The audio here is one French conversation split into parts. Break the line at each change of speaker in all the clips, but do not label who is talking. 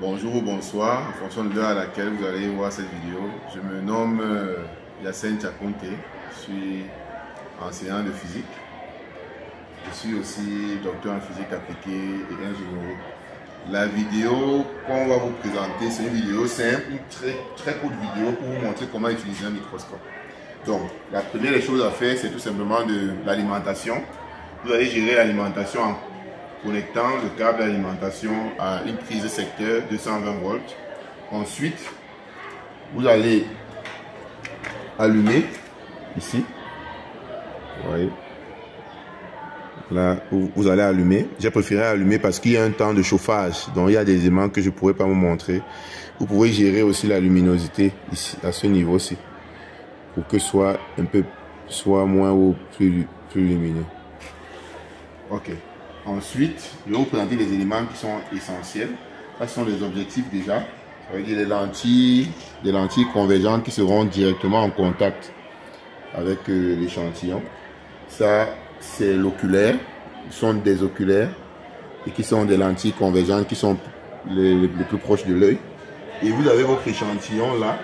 Bonjour ou bonsoir, en fonction de l'heure à laquelle vous allez voir cette vidéo. Je me nomme Yacine Chakonte, je suis enseignant de physique. Je suis aussi docteur en physique appliquée et ingénierie. La vidéo qu'on va vous présenter, c'est une vidéo simple, une très courte vidéo pour vous montrer comment utiliser un microscope. Donc, la première des choses à faire, c'est tout simplement de l'alimentation. Vous allez gérer l'alimentation en connectant le câble d'alimentation à une prise de secteur 220 volts. Ensuite, vous allez allumer ici. Vous voyez. Là, vous allez allumer. J'ai préféré allumer parce qu'il y a un temps de chauffage. Donc, il y a des éléments que je ne pourrais pas vous montrer. Vous pouvez gérer aussi la luminosité ici, à ce niveau-ci, pour que soit moins ou plus lumineux. Ok. Ensuite, je vais vous présenter les éléments qui sont essentiels. Ça, ce sont les objectifs déjà. Ça veut dire des lentilles convergentes qui seront directement en contact avec l'échantillon. Ça, c'est l'oculaire. Ce sont des oculaires et qui sont des lentilles convergentes qui sont les plus proches de l'œil. Et vous avez votre échantillon là.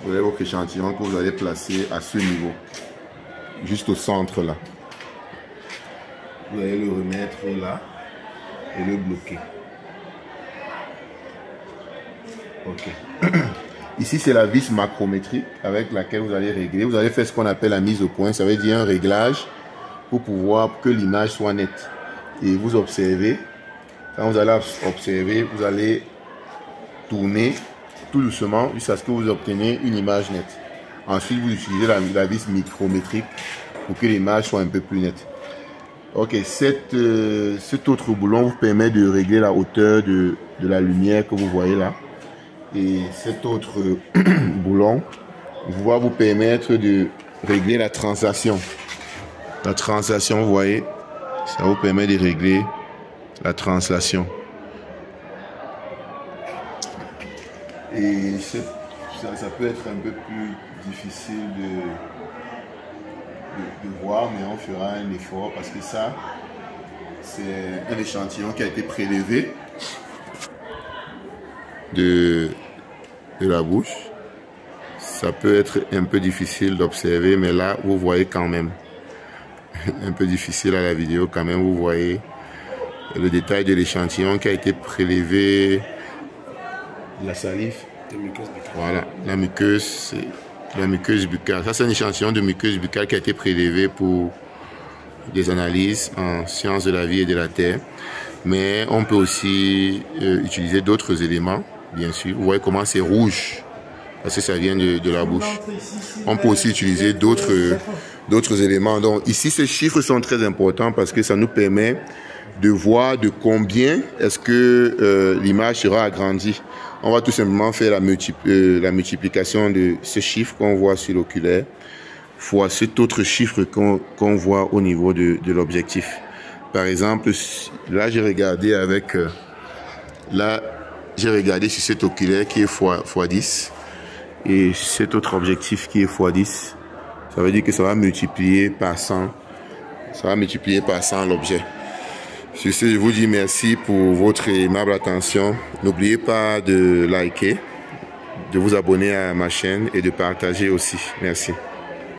Vous avez votre échantillon que vous allez placer à ce niveau. Juste au centre là. Vous allez le remettre là et le bloquer. Ok. Ici c'est la vis macrométrique avec laquelle vous allez régler. Vous allez faire ce qu'on appelle la mise au point. Ça veut dire un réglage pour pouvoir que l'image soit nette. Et vous observez. Quand vous allez observer, vous allez tourner tout doucement jusqu'à ce que vous obtenez une image nette. Ensuite, vous utilisez la vis micrométrique pour que l'image soit un peu plus nette. Ok, cet autre boulon vous permet de régler la hauteur de la lumière que vous voyez là. Et cet autre boulon va vous permettre de régler la translation. La translation, vous voyez, ça vous permet de régler la translation. Et ça peut être un peu plus difficile de voir, mais on fera un effort parce que ça, c'est un échantillon qui a été prélevé de la bouche. Ça peut être un peu difficile d'observer, mais là, vous voyez quand même. Un peu difficile à la vidéo quand même, vous voyez le détail de l'échantillon qui a été prélevé. La salive. Voilà, la muqueuse buccale. Ça, c'est un échantillon de muqueuse buccale qui a été prélevé pour des analyses en sciences de la vie et de la terre. Mais on peut aussi utiliser d'autres éléments, bien sûr. Vous voyez comment c'est rouge, parce que ça vient de la bouche. On peut aussi utiliser d'autres éléments. Donc ici, ces chiffres sont très importants parce que ça nous permet de voir de combien est-ce que l'image sera agrandie. On va tout simplement faire la multiplication de ce chiffre qu'on voit sur l'oculaire fois cet autre chiffre qu'on voit au niveau de l'objectif. Par exemple, là j'ai regardé sur cet oculaire qui est x10 et cet autre objectif qui est x10. Ça veut dire que ça va multiplier par 100. Ça va multiplier par 100 l'objet. Sur ce, je vous dis merci pour votre aimable attention. N'oubliez pas de liker, de vous abonner à ma chaîne et de partager aussi. Merci.